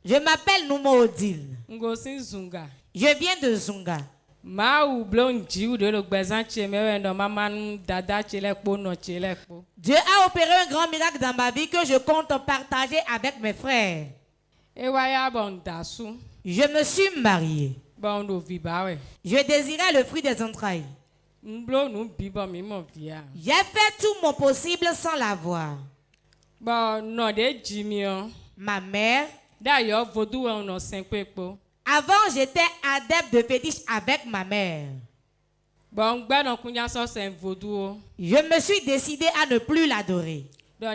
Je m'appelle Numo Odile. Je viens de Zunga. Dieu a opéré un grand miracle dans ma vie que je compte partager avec mes frères. Je me suis mariée. Je désirais le fruit des entrailles. J'ai fait tout mon possible sans l'avoir. Ma mère. Avant, j'étais adepte de fétiche avec ma mère. Je me suis décidé à ne plus l'adorer. Que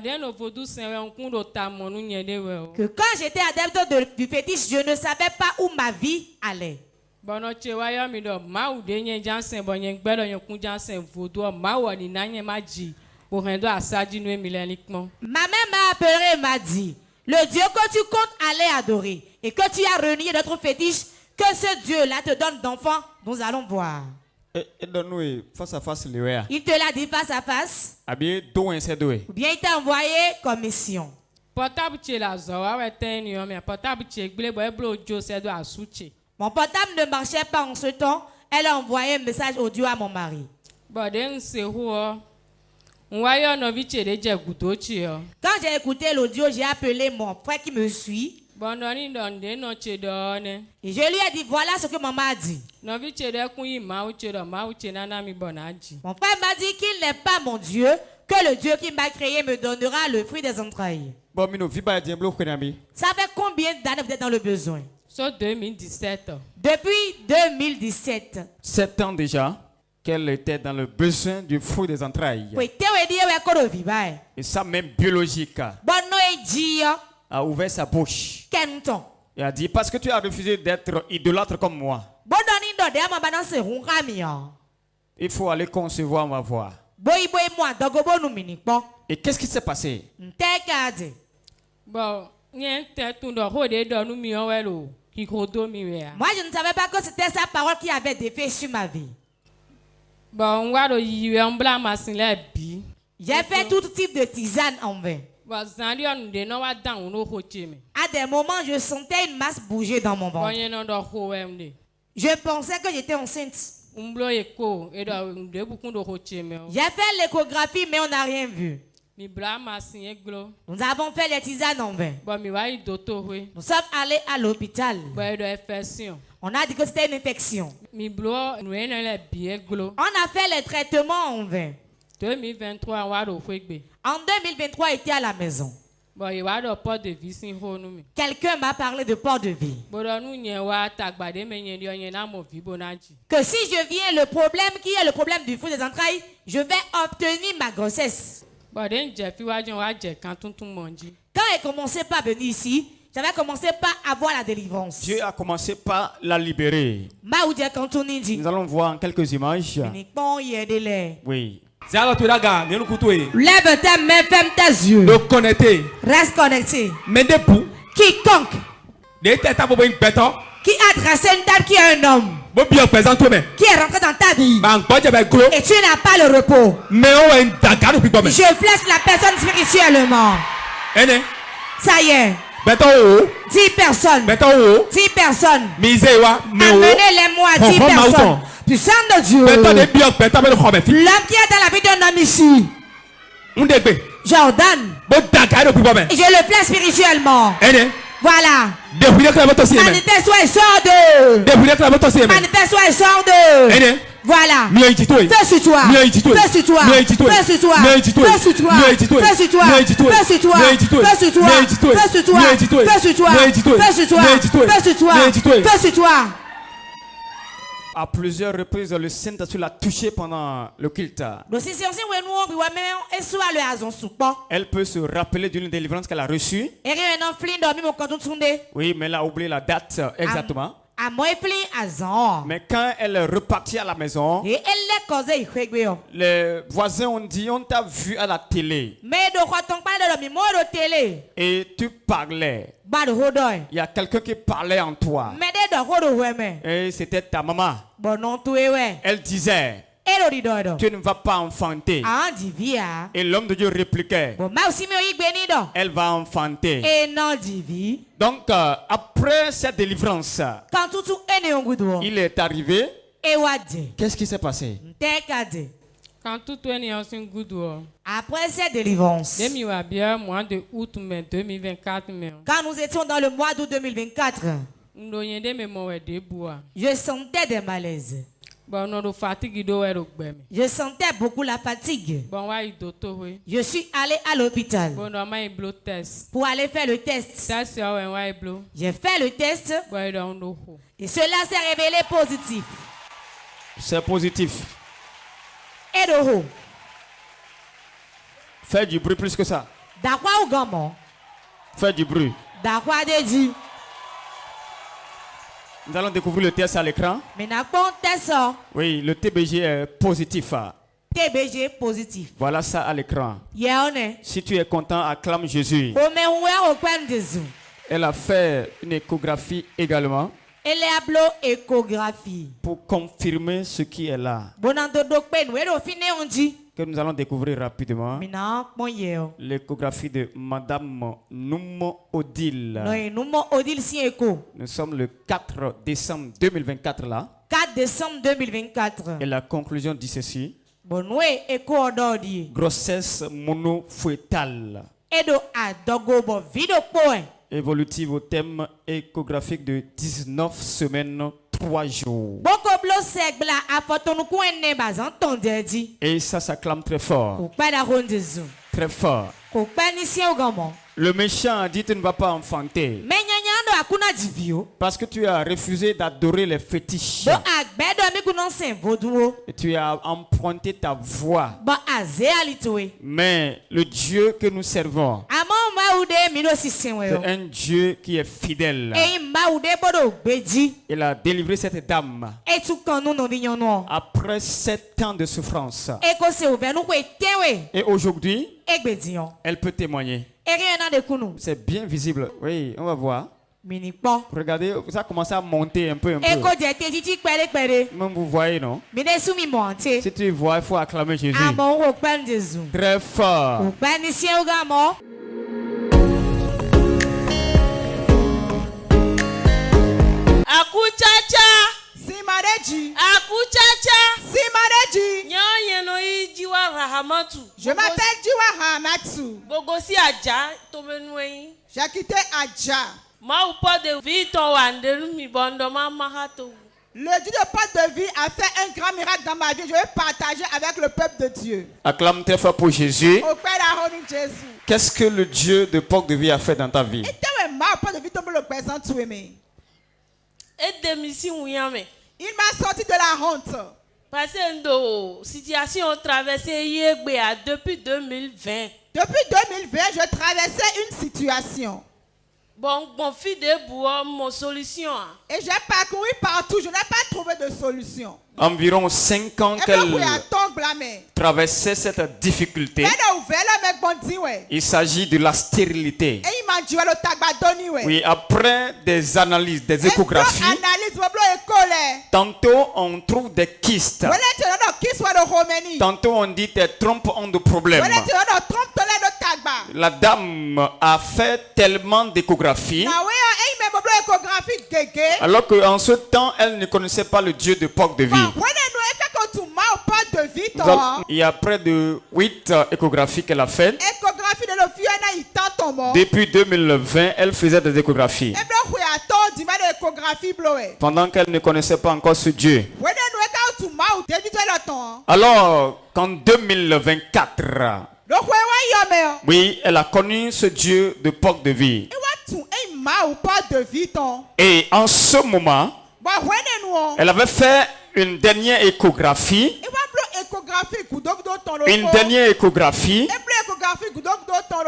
quand j'étais adepte du fétiche, je ne savais pas où ma vie allait. Ma mère m'a appelé et m'a dit, le Dieu que tu comptes aller adorer et que tu as renié notre fétiche, que ce Dieu-là te donne d'enfants, nous allons voir. Il te l'a dit face à face. Ou bien il t'a envoyé comme mission. Mon portable ne marchait pas en ce temps. Elle a envoyé un message audio à mon mari. Quand j'ai écouté l'audio, j'ai appelé mon frère qui me suit. Et je lui ai dit, voilà ce que maman a dit. Mon frère m'a dit qu'il n'est pas mon Dieu, que le Dieu qui m'a créé me donnera le fruit des entrailles. Ça fait combien d'années vous êtes dans le besoin? Depuis 2017. 7 ans déjà qu'elle était dans le besoin du fruit des entrailles. Et ça même biologique a ouvert sa bouche. Et a dit, parce que tu as refusé d'être idolâtre comme moi, il faut aller concevoir ma voix. Et qu'est-ce qui s'est passé? Moi, je ne savais pas que c'était sa parole qui avait des effets sur ma vie. J'ai fait tout type de tisane en vain. À des moments, je sentais une masse bouger dans mon ventre. Je pensais que j'étais enceinte. J'ai fait l'échographie, mais on n'a rien vu. Nous avons fait les tisanes en vain. Nous sommes allés à l'hôpital. On a dit que c'était une infection. On a fait les traitements en vain. En 2023, il était à la maison. Quelqu'un m'a parlé de port de vie. Que si je viens, le problème qui est le problème du fruit des entrailles, je vais obtenir ma grossesse. Quand elle commençait par venir ici, j'avais commencé par avoir la délivrance. Dieu a commencé par la libérer. Nous allons voir quelques images. Oui. Lève tes mains, ferme tes yeux. Reste connecté. Quiconque qui a tracé une table qui est un homme, qui est rentré dans ta vie, et tu n'as pas le repos, je flèche la personne spirituellement. Ça y est. 10 personnes. 10 personnes. Amenez-les-moi 10 personnes. Puissant de Dieu. L'homme qui est dans la vie d'un homme ici. Jordan. Et je le flèche spirituellement. Voilà. Manifeste-toi et sors d'eux. Manifeste-toi et sors d'eux. Voilà. Fais sur toi. Fais sur toi. Fais sur toi. Fais sur toi. Fais sur toi. Fais sur toi. Fais sur toi. Fais sur toi. Fais sur toi. Fais sur toi. Fais sur toi. Fais sur toi. À plusieurs reprises, le Saint-Esprit l'a touché pendant le culte. Elle peut se rappeler d'une délivrance qu'elle a reçue. Oui, mais elle a oublié la date exactement. Mais quand elle est repartie à la maison, les voisins ont dit, on t'a vu à la télé. Et tu parlais. Il y a quelqu'un qui parlait en toi. Et c'était ta maman. Elle disait, tu ne vas pas enfanter. Et l'homme de Dieu répliquait, elle va enfanter. Donc, après cette délivrance, il est arrivé. Qu'est-ce qui s'est passé? Après cette délivrance, quand nous étions dans le mois d'août 2024, je sentais des malaises. Je sentais beaucoup la fatigue. Je suis allé à l'hôpital pour aller faire le test. J'ai fait le test et cela s'est révélé positif. C'est positif. Et de haut. Fais du bruit plus que ça. D'accord ou gamin? Fais du bruit. D'accord de dit. Nous allons découvrir le test à l'écran. Oui, le TBG est positif. TBG positif. Voilà ça à l'écran. Si tu es content, acclame Jésus. Elle a fait une échographie également. Pour confirmer ce qui est là. Que nous allons découvrir rapidement. L'échographie de Madame Noumo Odile. Nous sommes le 4 décembre 2024 là. 4 décembre 2024. Et la conclusion dit ceci. Grossesse monofœtale. Évolutive au thème échographique de 19 semaines, 3 jours. Et ça s'acclame très fort. Très fort. Le méchant a dit tu ne vas pas enfanter. Parce que tu as refusé d'adorer les fétiches. Et tu as emprunté ta voix. Mais le Dieu que nous servons, c'est un Dieu qui est fidèle. Il a délivré cette dame après 7 ans de souffrance. Et aujourd'hui, elle peut témoigner. C'est bien visible. Oui, on va voir. Regardez, ça commence à monter un peu. Même vous voyez, non? Si tu vois, il faut acclamer Jésus. Très fort. Akuchacha. Simareji. Akuchacha. Simareji. Nyanyeno ijiwa rahamatu. Je m'appelle Jiwa Rahamatu. Bogosi Adja tobenwei. J'ai quitté Adja. Ma ou pas de vie ton wandelu mi bondo mama hato. Le Dieu de porte de vie a fait un grand miracle dans ma vie. Je vais partager avec le peuple de Dieu. Acclame très fort pour Jésus. Au Père d'Aaron Jésus. Qu'est-ce que le Dieu de porte de vie a fait dans ta vie? Il m'a sorti de la honte. Parce que situation traversée depuis 2020. Depuis 2020, je traversais une situation. Bon fille de bois, mon solution. Et j'ai parcouru partout, je n'ai pas trouvé de solution. Environ 5 ans qu'elle traversait cette difficulté. Il s'agit de la stérilité. Oui, après des analyses, des échographies, tantôt on trouve des kystes. Tantôt on dit tes trompes ont de problèmes. La dame a fait tellement d'échographies. Alors qu'en ce temps, elle ne connaissait pas le Dieu de porte de vie. Il y a près de 8 échographies qu'elle a faites. Depuis 2020, elle faisait des échographies. Pendant qu'elle ne connaissait pas encore ce Dieu. Alors, qu'en 2024, oui, elle a connu ce Dieu de porte de vie. Et en ce moment, elle avait fait une dernière échographie. Une dernière échographie.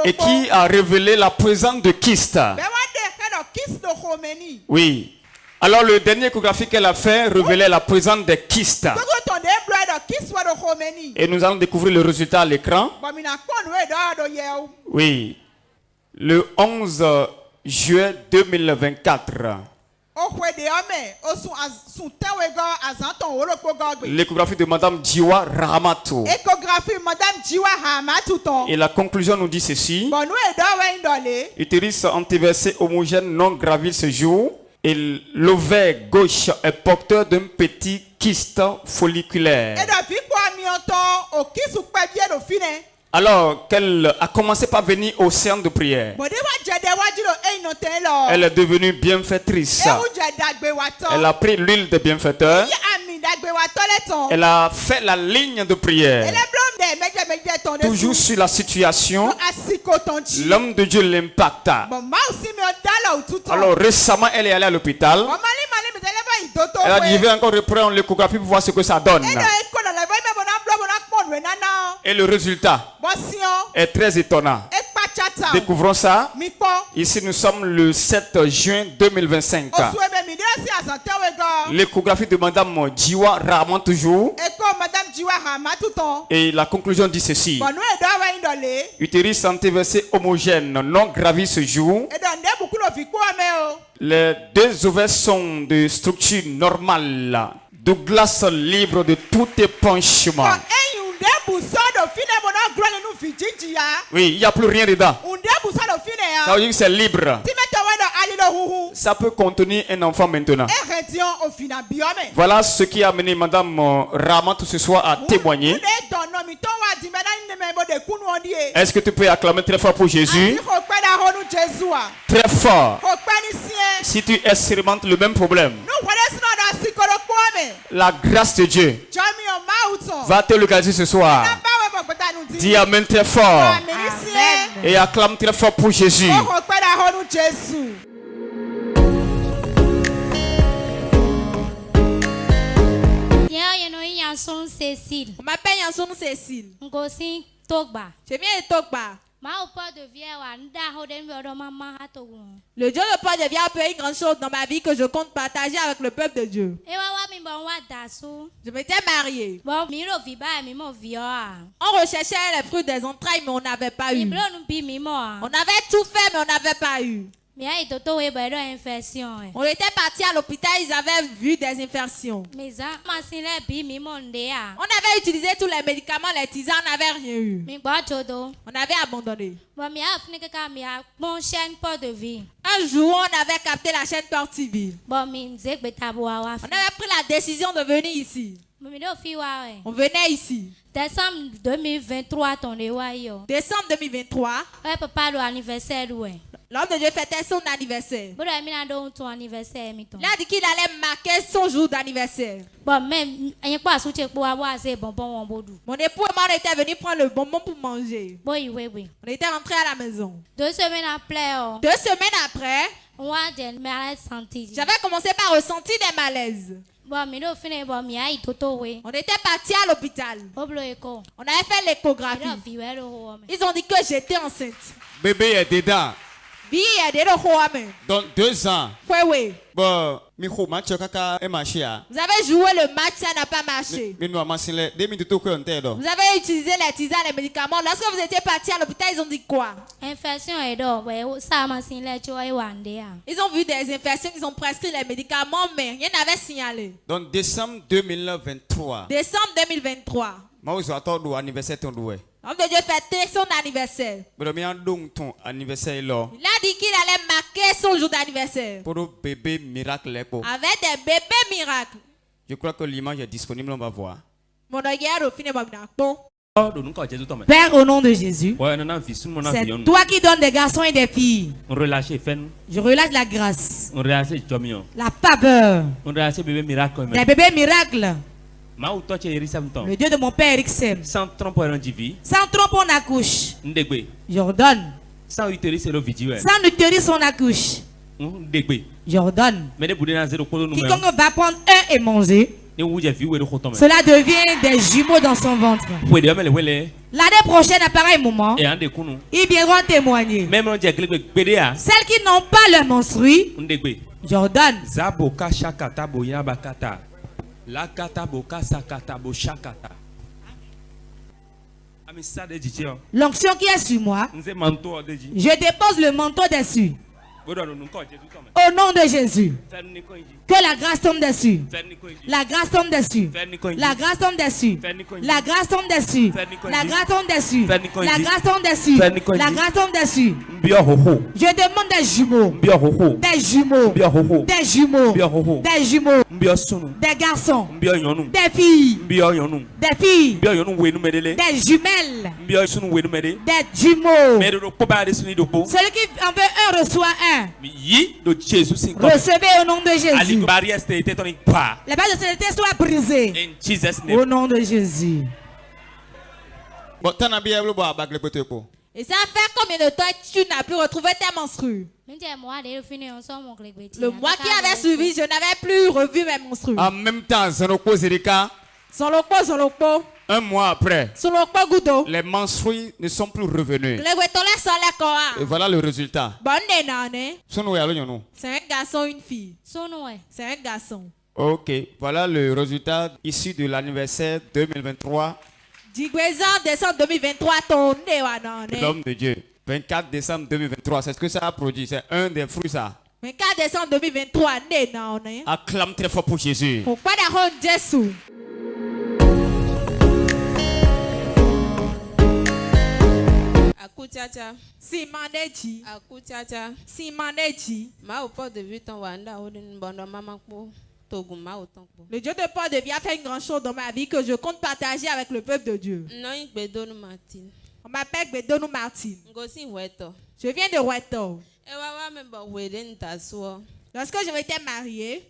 Et qui a révélé la présence de kystes. Oui. Alors le dernier échographie qu'elle a fait révélait la présence des kystes. Et nous allons découvrir le résultat à l'écran. Oui. Le 11 juillet 2024. L'échographie de Madame Jiwa Rahamatou. Et la conclusion nous dit ceci. Utérus antiversé homogène non gravide ce jour. Et l'ovaire gauche est porteur d'un petit kyste folliculaire. Alors qu'elle a commencé par venir au séance de prière, elle est devenue bienfaitrice. Elle a pris l'huile de bienfaiteur. Elle a fait la ligne de prière. Toujours sur la situation, l'homme de Dieu l'impacta. Alors récemment, elle est allée à l'hôpital. Elle a dit, je vais encore reprendre l'échographie pour voir ce que ça donne. Et le résultat est très étonnant. Découvrons ça. Ici, nous sommes le 7 juin 2025. L'échographie de Madame Jiwa Rahman toujours. Et la conclusion dit ceci. Utérus antiversé homogène non gravi ce jour. Les deux ovaires sont de structure normale. Douglas libre de tout épanchement. Oui, il n'y a plus rien dedans. Ça veut dire que c'est libre. Ça peut contenir un enfant maintenant. Voilà ce qui a amené Madame Rahman ce soir à témoigner. Est-ce que tu peux acclamer très fort pour Jésus? Très fort. Si tu expérimentes le même problème, la grâce de Dieu va te localiser ce soir. Dis amen très fort. Amen. Et acclame très fort pour Jésus. On m'appelle Yanson Cécile. Je viens de Togba. Le Dieu de Port de Vie a fait une grande chose dans ma vie que je compte partager avec le peuple de Dieu. Je m'étais mariée. On recherchait les fruits des entrailles, mais on n'avait pas eu. On avait tout fait, mais on n'avait pas eu. On était parti à l'hôpital, ils avaient vu des infections. On avait utilisé tous les médicaments, les tisanes, on n'avait rien eu. On avait abandonné. Un jour, on avait capté la chaîne Port TV. On avait pris la décision de venir ici. On venait ici. Décembre 2023, Décembre 2023. L'homme de Dieu fêtait son anniversaire. Il a dit qu'il allait marquer son jour d'anniversaire. Mon époux et moi, on était venus prendre le bonbon pour manger. On était rentrés à la maison. 2 semaines après, j'avais commencé par ressentir des malaises. On était parti à l'hôpital. On avait fait l'échographie. Ils ont dit que j'étais enceinte. Bébé est dedans. Dans 2 ans. Oui. Vous avez joué le match, ça n'a pas marché. Vous avez utilisé les tisanes, les médicaments. Lorsque vous étiez parti à l'hôpital, ils ont dit quoi? Ils ont vu des infections, ils ont prescrit les médicaments, mais rien n'avait signalé. Donc décembre 2023. Décembre 2023. L'homme de Dieu fêtait son anniversaire. Il a dit qu'il allait marquer son jour d'anniversaire. Avec des bébés miracles. Je crois que l'image est disponible, on va voir. Père, au nom de Jésus, c'est toi qui donnes des garçons et des filles. Je relâche la grâce, la faveur, des bébés miracles. Le Dieu de mon père Erixem. Sans trompe on accouche. J'ordonne. Sans utérus on accouche. J'ordonne. Quiconque va prendre un et manger, cela devient des jumeaux dans son ventre. L'année prochaine, à pareil moment, ils viendront témoigner. Celles qui n'ont pas le menstrues, j'ordonne. La kata boka sakata bo shakata. L'onction qui est sur moi, je dépose le manteau dessus. Au nom de Jésus. Que la grâce tombe dessus. La grâce tombe dessus. La grâce tombe dessus. La grâce tombe dessus. La grâce tombe dessus. La grâce tombe dessus. La grâce tombe dessus. Je demande des jumeaux. Des jumeaux. Des jumeaux. Des jumeaux. Des garçons. Des filles. Des filles. Des jumelles. Des jumeaux. Celui qui en veut un reçoit un. Recevez au nom de Jésus. Les barrières de sécurité soient brisées. Au nom de Jésus. Et ça fait combien de temps tu n'as plus retrouvé tes menstrues? Le mois qui avait suivi, je n'avais plus revu mes menstrues. En même temps, un mois après, les menstrues ne sont plus revenues. Et voilà le résultat. C'est un garçon, une fille. C'est un garçon. Ok, voilà le résultat issu de l'anniversaire 2023. Décembre 2023, L'homme de Dieu. 24 décembre 2023, c'est ce que ça a produit. C'est un des fruits, ça. 24 décembre 2023, acclame très fort pour Jésus. Akutiacha. Si manechi. Akutiacha. Si manechi. Ma au port de vue ton wanda odin bondo mama po toguma autant. Le Dieu de Port de Vie a fait une grande chose dans ma vie que je compte partager avec le peuple de Dieu. Non, Bedonou Martin. On m'appelle Bedonou Martin. Ngosi Weto. Je viens de Weto. Ewa memba weden taswo. Lorsque je m'étais mariée,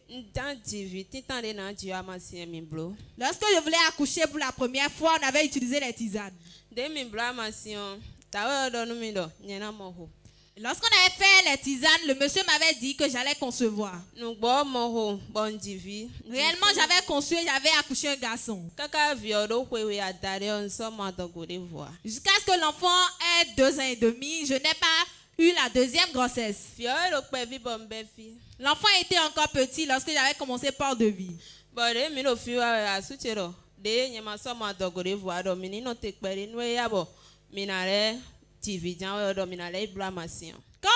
lorsque je voulais accoucher pour la première fois, on avait utilisé les tisanes. Lorsqu'on avait fait les tisanes, le monsieur m'avait dit que j'allais concevoir. Réellement, j'avais conçu et j'avais accouché un garçon. Jusqu'à ce que l'enfant ait 2 ans et demi, je n'ai pas eu la deuxième grossesse. L'enfant était encore petit lorsque j'avais commencé Port de Vie. Quand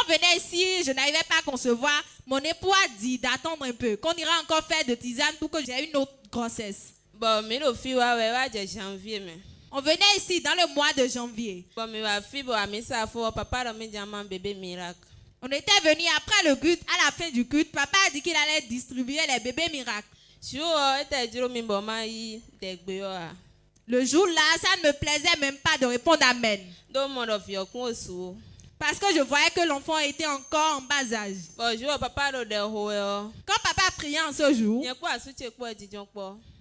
on venait ici, je n'arrivais pas à concevoir. Mon époux a dit d'attendre un peu, qu'on ira encore faire de tisane pour que j'ai une autre grossesse. On venait ici dans le mois de janvier. On était venu après le culte, à la fin du culte. Papa a dit qu'il allait distribuer les bébés miracles. Le jour-là, ça ne me plaisait même pas de répondre Amen. Parce que je voyais que l'enfant était encore en bas âge. Quand papa priait en ce jour,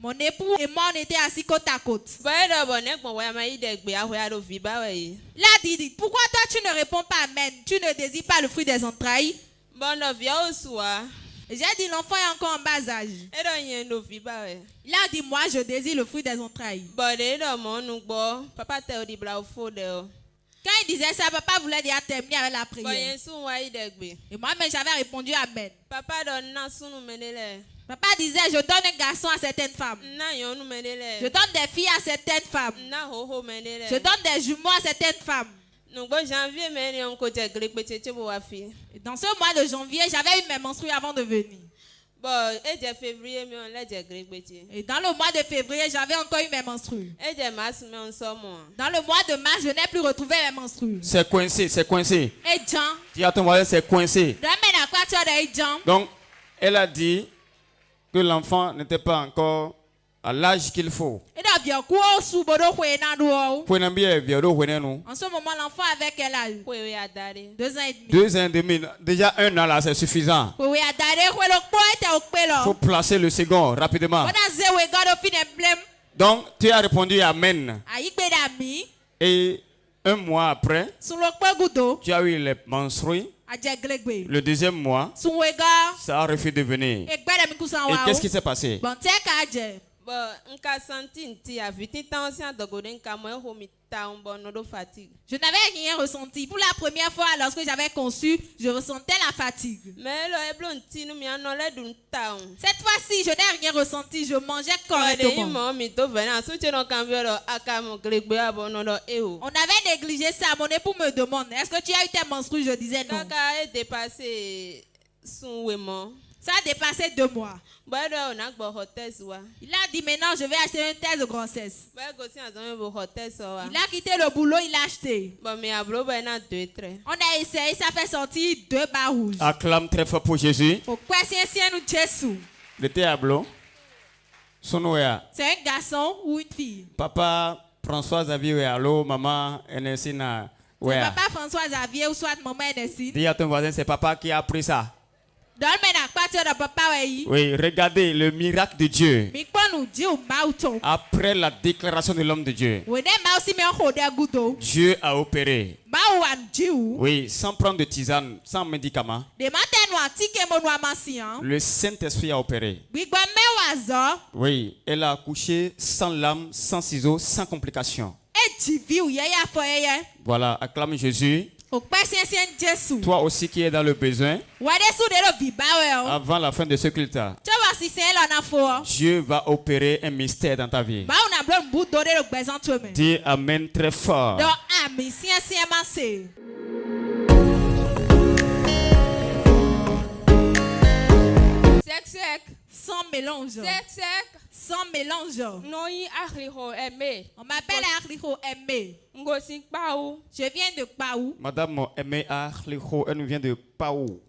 mon époux et moi, on était assis côte à côte. Il a dit, pourquoi toi tu ne réponds pas Amen? Tu ne désires pas le fruit des entrailles? J'ai dit, l'enfant est encore en bas âge. Il a dit, moi je désire le fruit des entrailles. Quand il disait ça, papa voulait déjà terminer avec la prière. Et moi-même, j'avais répondu Amen. Papa disait, je donne un garçon à certaines femmes. Je donne des filles à certaines femmes. Je donne des jumeaux à certaines femmes. Et dans ce mois de janvier, j'avais eu mes menstrues avant de venir. Et dans le mois de février, j'avais encore eu mes menstrues. Dans le mois de mars, je n'ai plus retrouvé mes menstrues. C'est coincé, c'est coincé. Et Jean. Tu as ton voisin, c'est coincé. Donc, elle a dit que l'enfant n'était pas encore à l'âge qu'il faut. En ce moment, l'enfant avait quel âge? 2 ans et demi. 2 ans et demi. Déjà 1 an là, c'est suffisant. Il faut placer le second rapidement. Donc, tu as répondu Amen. Et 1 mois après, tu as eu les menstrues. Le 2e mois, ça a refusé de venir. Et qu'est-ce qui s'est passé? Je n'avais rien ressenti. Pour la première fois, lorsque j'avais conçu, je ressentais la fatigue. Cette fois-ci, je n'ai rien ressenti. Je mangeais correctement. On avait négligé ça. Mon époux me demande, est-ce que tu as eu tes menstrues? Je disais non. Ça a dépassé 2 mois. Il a dit maintenant je vais acheter un test de grossesse. Il a quitté le boulot, il l'a acheté. On a essayé, ça fait sortir 2 barres rouges. Acclame très fort pour Jésus. Le diable. C'est un garçon ou une fille? Papa François Xavier, allô, maman Enesina. Papa François Xavier ou soit maman Enesina. Dis à ton voisin, c'est papa qui a pris ça. Oui, regardez le miracle de Dieu. Après la déclaration de l'homme de Dieu, Dieu a opéré. Oui, sans prendre de tisane, sans médicaments. Le Saint-Esprit a opéré. Oui, elle a accouché sans lame, sans ciseaux, sans complications. Voilà, acclame Jésus. Toi aussi qui es dans le besoin, avant la fin de ce culte, Dieu va opérer un mystère dans ta vie. Dis Amen très fort. Sans mélange. Sans mélange. On m'appelle Arliho Aimé. Je viens de Paou. Madame Aimé Arliho, elle nous vient de Paou.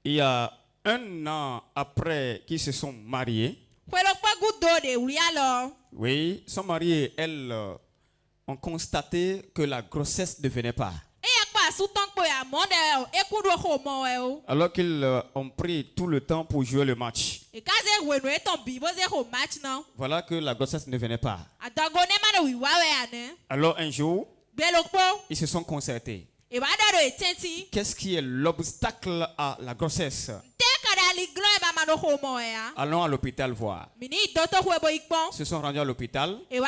Il y a 1 an après qu'ils se sont mariés. Oui, sont mariés, elles ont constaté que la grossesse ne venait pas. Alors qu'ils ont pris tout le temps pour jouer le match. Voilà que la grossesse ne venait pas. Alors un jour, ils se sont concertés. Qu'est-ce qui est l'obstacle à la grossesse? Allons à l'hôpital voir. Ils se sont rendus à l'hôpital et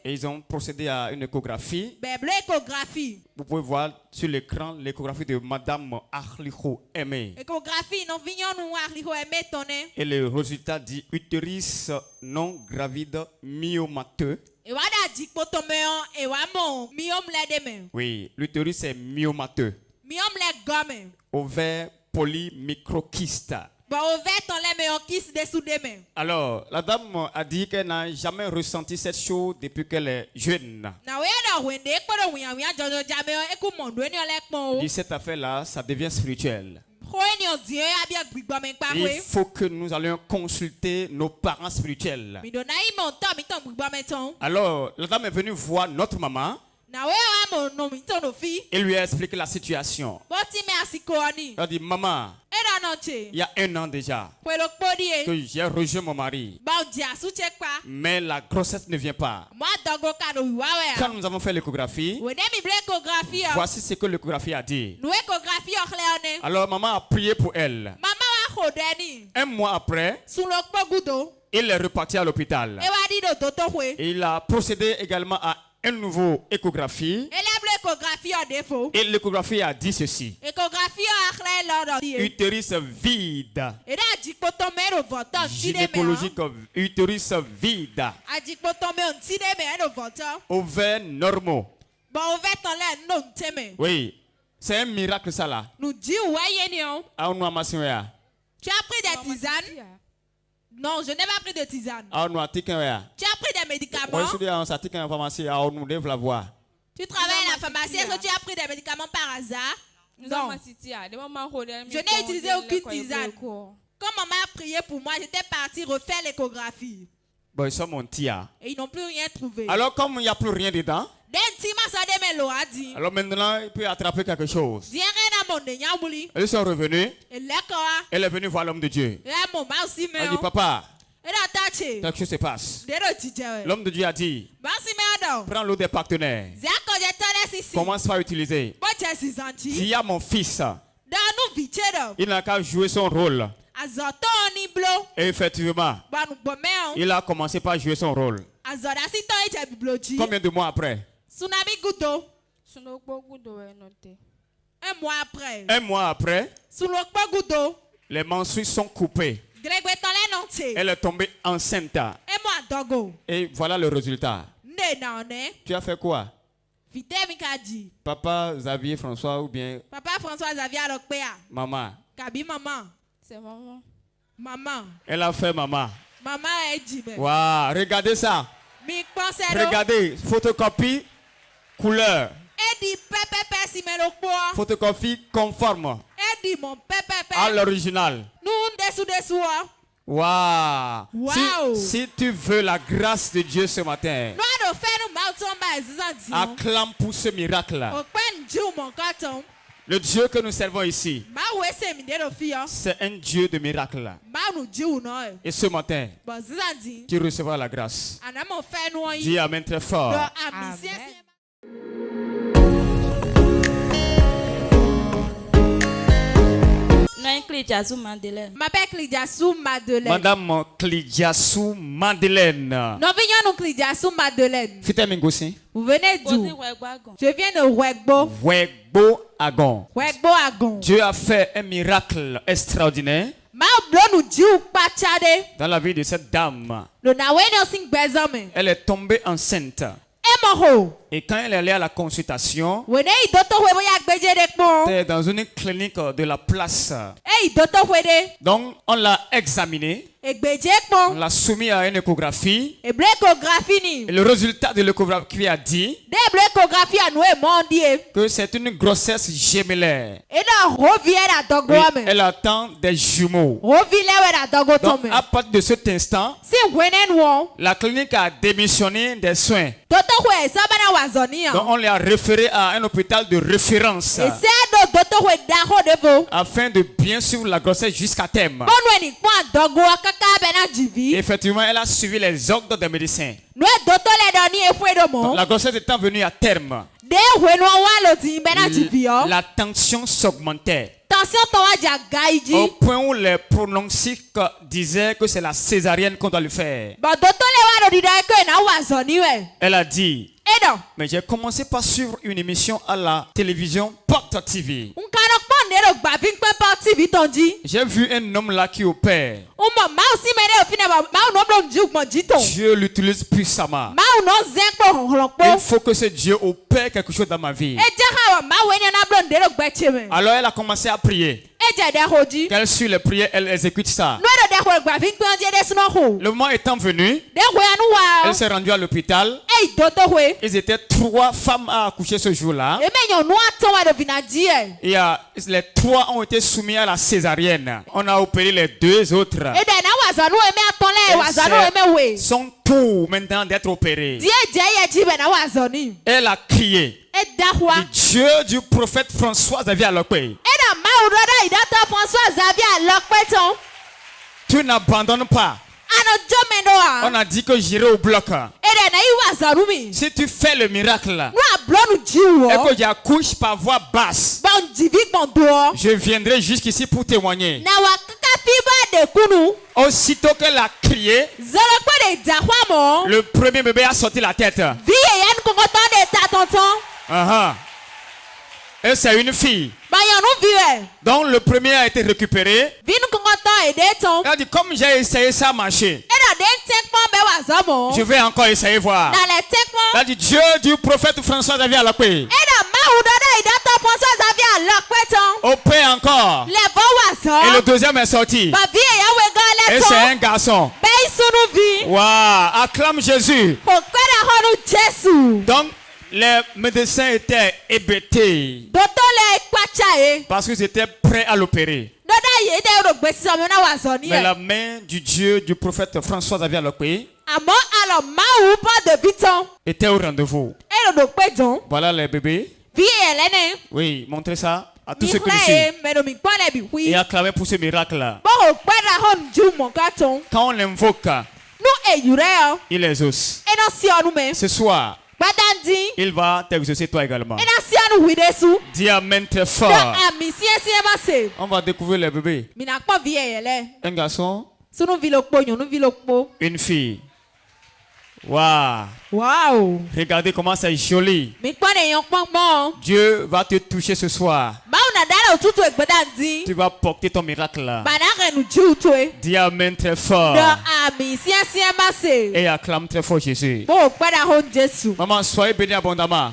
ils ont procédé à une échographie. Vous pouvez voir sur l'écran l'échographie de Madame Arliho Aimé. Et le résultat dit utérus non gravide myomateux. Oui, l'utérus est myomateux. Ovaire polymicrokyste. Alors, la dame a dit qu'elle n'a jamais ressenti cette chose depuis qu'elle est jeune. Dit cette affaire-là, ça devient spirituel. Il faut que nous allions consulter nos parents spirituels. Alors, la dame est venue voir notre maman. Et lui a expliqué la situation. Elle a dit, maman, il y a 1 an déjà que j'ai rejoint mon mari. Mais la grossesse ne vient pas. Quand nous avons fait l'échographie, voici ce que l'échographie a dit. Alors maman a prié pour elle. 1 mois après, il est reparti à l'hôpital. Il a procédé également à une nouvelle échographie. Et l'échographie a dit ceci. Utérus vide. Gynécologique, utérus vide. Ovaires normaux. Oui, c'est un miracle ça là. Tu as pris des tisanes? Non, je n'ai pas pris de tisane. Tu as pris des médicaments? Tu travailles à la pharmacie, est-ce que tu as pris des médicaments par hasard? Non. Je n'ai utilisé aucune tisane. Quand maman a prié pour moi, j'étais partie refaire l'échographie. Bon, ils sont montés. Et ils n'ont plus rien trouvé. Alors, comme il n'y a plus rien dedans, alors maintenant, il peut attraper quelque chose. Ils sont revenus. Elle est venue voir l'homme de Dieu. Elle dit, papa, quelque chose se passe. L'homme de Dieu a dit, prends l'eau des partenaires. Commence par utiliser. Dis à mon fils, il n'a qu'à jouer son rôle. Et effectivement, il a commencé par jouer son rôle. Combien de mois après? Un mois après, les menstrues sont coupées. Elle est tombée enceinte. Et voilà le résultat. Tu as fait quoi? Papa Xavier François ou bien Papa François Xavier maman? Maman. C'est maman. Maman. Elle a fait maman. Maman est dit. Waouh, regardez ça. Regardez, photocopie, couleur. Photocopie conforme à l'original. Waouh. Si tu veux la grâce de Dieu ce matin, acclame pour ce miracle. Le Dieu que nous servons ici, c'est un Dieu de miracles. Et ce matin, tu recevras la grâce. Dis Amen très fort. Amen. M'appelle Klidiassou Madeleine. Madame Klidiassou Madeleine. Vous venez d'où? Je viens de Wegbo. Wegbo Agon. Wegbo Agon. Dieu a fait un miracle extraordinaire dans la vie de cette dame. Elle est tombée enceinte. Et quand elle est allée à la consultation, c'était dans une clinique de la place. Donc, on l'a examinée. On l'a soumis à une échographie. Et le résultat de l'échographie a dit que c'est une grossesse gémellaire. Elle attend des jumeaux. Donc, à partir de cet instant, la clinique a démissionné des soins. Donc, on l'a référé à un hôpital de référence afin de bien suivre la grossesse jusqu'à terme. Effectivement, elle a suivi les ordres des médecins. Donc, la grossesse étant venue à terme, la tension s'augmentait. Au point où les pronostics disaient que c'est la césarienne qu'on doit le faire. Elle a dit, mais j'ai commencé par suivre une émission à la télévision Porte TV. J'ai vu un homme là qui opère. Dieu l'utilise puissamment. Il faut que ce Dieu opère quelque chose dans ma vie. Alors elle a commencé à prier. Qu'elle suit les prières, elle exécute ça. Le moment étant venu, elle s'est rendue à l'hôpital. Ils étaient 3 femmes à accoucher ce jour-là. Et les 3 ont été soumis à la césarienne. On a opéré les 2 autres. Elles sont tout maintenant d'être opérées. Elle a crié. Dieu du prophète François Xavier Alokwe. Tu n'abandonnes pas. On a dit que j'irai au bloc. Si tu fais le miracle et que j'accouche par voix basse, je viendrai jusqu'ici pour témoigner. Aussitôt qu'elle a crié, le premier bébé a sorti la tête. Et c'est une fille. Donc le premier a été récupéré. Elle a dit, comme j'ai essayé ça marcher, je vais encore essayer voir. Elle a dit, Dieu du prophète François Xavier Alokwe. Opère encore. Et le deuxième est sorti. Et c'est un garçon. Waouh, acclame Jésus. Donc les médecins étaient hébétés parce qu'ils étaient prêts à l'opérer. Mais la main du Dieu du prophète François Xavier Alokwe était au rendez-vous. Voilà les bébés. Oui, montrez ça à tous ceux qui nous suivent. Et acclamez pour ce miracle. Quand on l'invoque, il exauce. Ce soir, il va t'exaucer toi également. Dis amen très fort. On va découvrir les bébés. Un garçon, une fille. Waouh. Wow. Regardez comment c'est joli. Dieu va te toucher ce soir. Tu vas porter ton miracle là. Dis amen très fort. Et acclame très fort Jésus. Maman, soyez bénie abondamment.